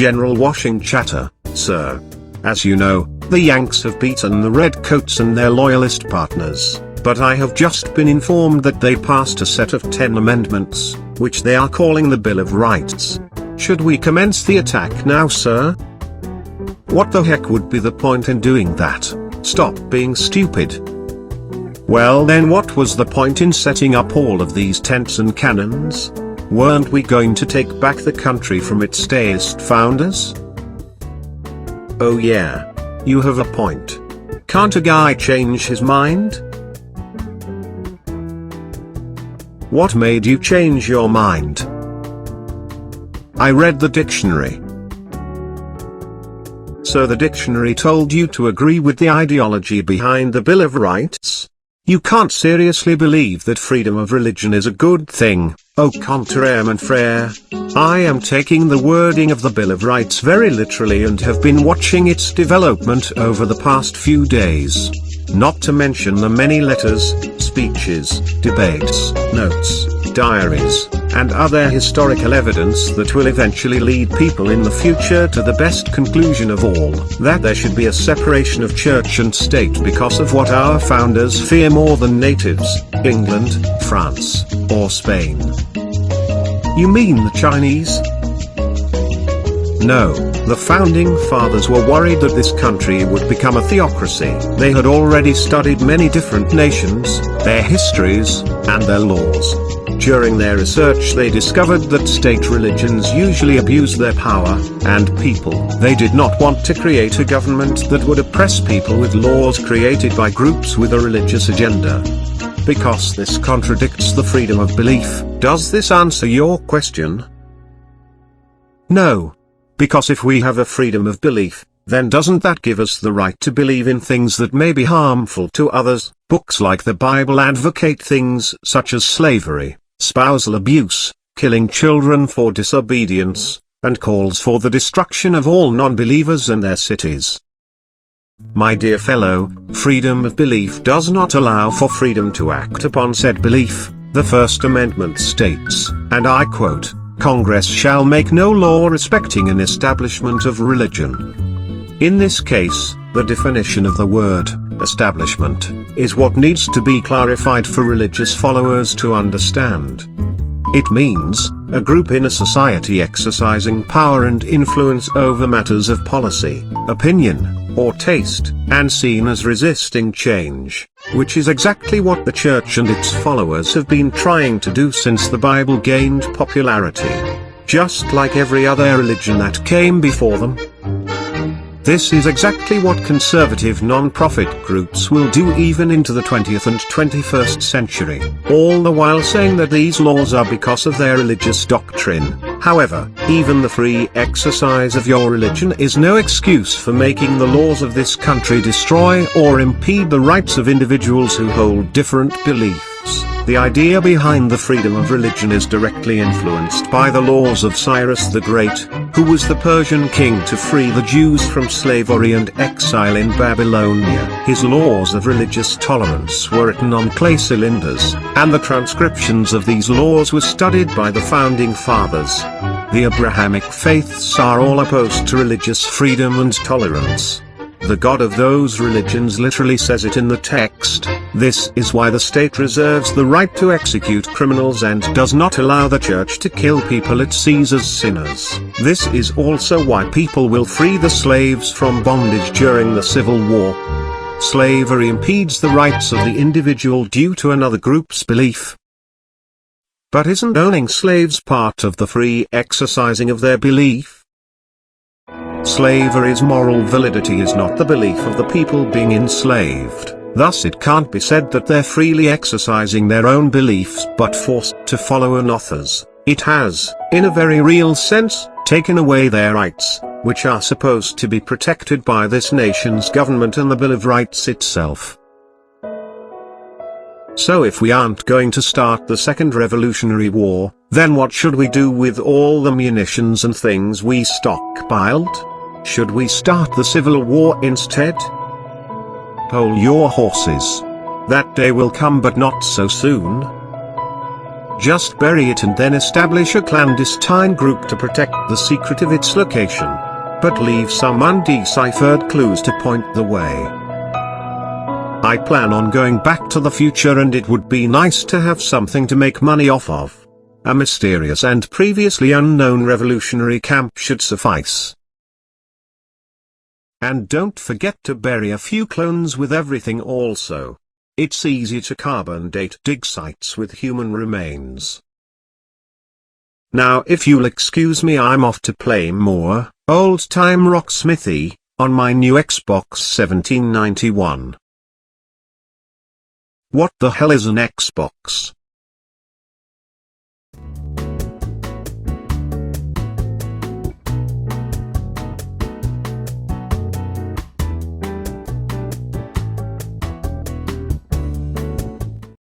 general washing chatter, sir. As you know, the Yanks have beaten the Redcoats and their loyalist partners, but I have just been informed that they passed a set of 10 amendments, which they are calling the Bill of Rights. Should we commence the attack now, sir? What the heck would be the point in doing that? Stop being stupid. Well then, what was the point in setting up all of these tents and cannons? Weren't we going to take back the country from its deist founders? Oh yeah. You have a point. Can't a guy change his mind? What made you change your mind? I read the dictionary. So the dictionary told you to agree with the ideology behind the Bill of Rights? You can't seriously believe that freedom of religion is a good thing. Au contraire, mon frère. I am taking the wording of the Bill of Rights very literally and have been watching its development over the past few days. Not to mention the many letters, speeches, debates, notes, diaries, and other historical evidence that will eventually lead people in the future to the best conclusion of all, that there should be a separation of church and state because of what our founders fear more than natives, England, France, or Spain. You mean the Chinese? No, the founding fathers were worried that this country would become a theocracy. They had already studied many different nations, their histories, and their laws. During their research they discovered that state religions usually abuse their power, and people. They did not want to create a government that would oppress people with laws created by groups with a religious agenda. Because this contradicts the freedom of belief. Does this answer your question? No. Because if we have a freedom of belief, then doesn't that give us the right to believe in things that may be harmful to others? Books like the Bible advocate things such as slavery, spousal abuse, killing children for disobedience, and calls for the destruction of all non-believers and their cities. My dear fellow, freedom of belief does not allow for freedom to act upon said belief. The First Amendment states, and I quote, "Congress shall make no law respecting an establishment of religion." In this case, the definition of the word, establishment, is what needs to be clarified for religious followers to understand. It means, a group in a society exercising power and influence over matters of policy, opinion, or taste, and seen as resisting change, which is exactly what the church and its followers have been trying to do since the Bible gained popularity. Just like every other religion that came before them. This is exactly what conservative non-profit groups will do even into the 20th and 21st century, all the while saying that these laws are because of their religious doctrine. However, even the free exercise of your religion is no excuse for making the laws of this country destroy or impede the rights of individuals who hold different beliefs. The idea behind the freedom of religion is directly influenced by the laws of Cyrus the Great, who was the Persian king to free the Jews from slavery and exile in Babylonia. His laws of religious tolerance were written on clay cylinders, and the transcriptions of these laws were studied by the founding fathers. The Abrahamic faiths are all opposed to religious freedom and tolerance. The God of those religions literally says it in the text. This is why the state reserves the right to execute criminals and does not allow the church to kill people it sees as sinners. This is also why people will free the slaves from bondage during the Civil War. Slavery impedes the rights of the individual due to another group's belief. But isn't owning slaves part of the free exercising of their belief? Slavery's moral validity is not the belief of the people being enslaved, thus it can't be said that they're freely exercising their own beliefs but forced to follow an author's. It has, in a very real sense, taken away their rights, which are supposed to be protected by this nation's government and the Bill of Rights itself. So if we aren't going to start the Second Revolutionary War, then what should we do with all the munitions and things we stockpiled? Should we start the Civil War instead? Hold your horses. That day will come but not so soon. Just bury it and then establish a clandestine group to protect the secret of its location. But leave some undeciphered clues to point the way. I plan on going back to the future, and it would be nice to have something to make money off of. A mysterious and previously unknown revolutionary camp should suffice. And don't forget to bury a few clones with everything also. It's easy to carbon date dig sites with human remains. Now if you'll excuse me, I'm off to play more old-time Rocksmithy on my new Xbox 1791. What the hell is an Xbox?